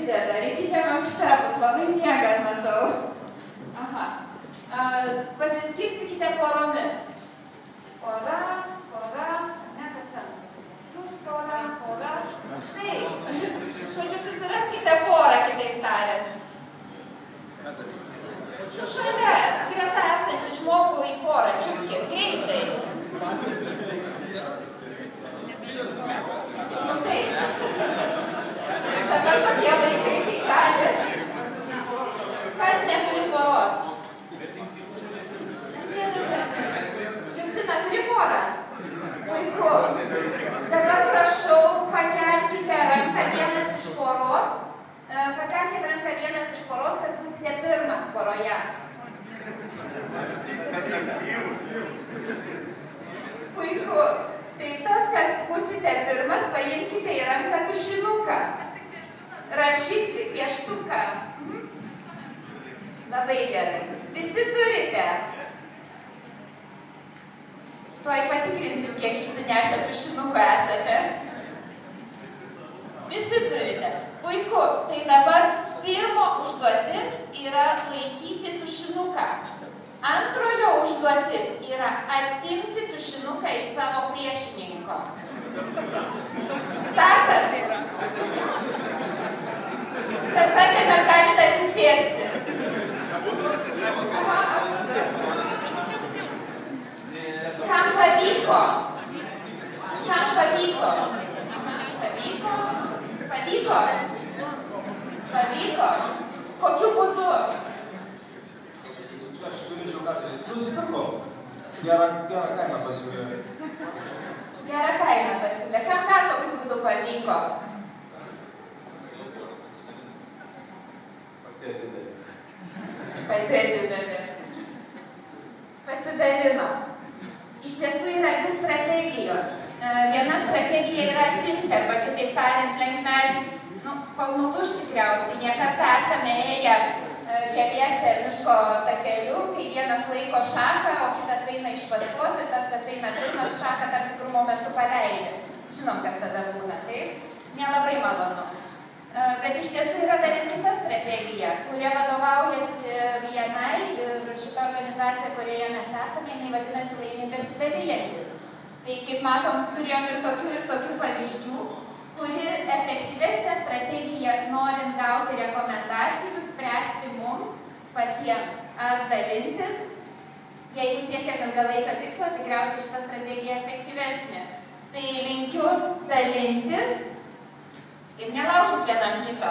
prasideda, rytinė mankšta, bus labai miegat, matau. Aha. Pasiskirstykite poromis. Pora, ne kas ant. Jūs pora. Taip. Žodžiu, susiraskite porą, kitaip tariant. Šalia greta esantį žmogų į porą čiupkit greitai. Nu taip. Dabar tokie laikai, kai gali. Kas neturi poros? Justina, turi porą? Puiku. Dabar prašau, pakelkite ranką vienas iš poros. Pakelkite ranką vienas iš poros, kas būsite pirmas poroje. Puiku. Tai tas, kas būsite pirmas, paimkite į ranką tušinuką. Rašiklį, pieštuką. Labai gerai. Visi turite. Tuoj patikrinsim, kiek išsinešę tušinukų esate. Visi turite. Puiku. Tai dabar pirmo užduotis yra laikyti tušinuką. Antrojo užduotis yra atimti tušinuką iš savo priešininko. Startas. Kas atėmė, galite atsisėsti. Aha, abudu. Kam pavyko? Kam pavyko? Pavyko? Pavyko? Kokiu būdu? Aš turėčiau ką tai. Nusipirkau. Gerą kainą pasiūlė. Gerą kainą pasiūlė. Kam dar kokiu būdu pavyko? Pati atidavė. Pasidalino. Iš tiesų yra dvi strategijos. Viena strategija yra atimti, arba kitaip tariant, lenkmedį, kol nuluš tikriausiai. Niekada esame ėję keliese miško takeliu, kai vienas laiko šaką, o kitas eina iš paskos ir tas, kas eina pirmas, šaką tam tikrų momentų paleidžia. Žinom, kas tada būna, taip? Nelabai malonu. Bet iš tiesų yra dar ir kita strategija, kuria vadovaujasi vienai ir šita organizacija, kurioje mes esame, jinai vadinasi Laimi besidalijantis. Tai, kaip matom, turėjom ir tokių pavyzdžių, kuri efektyvesnė strategija, norint gauti rekomendacijų, spręsti mums patiems ar dalintis. Jeigu siekiam ilgalaikio tikslo, tikriausiai šita strategija efektyvesnė. Tai linkiu dalintis ir nelaužyti vienam kito.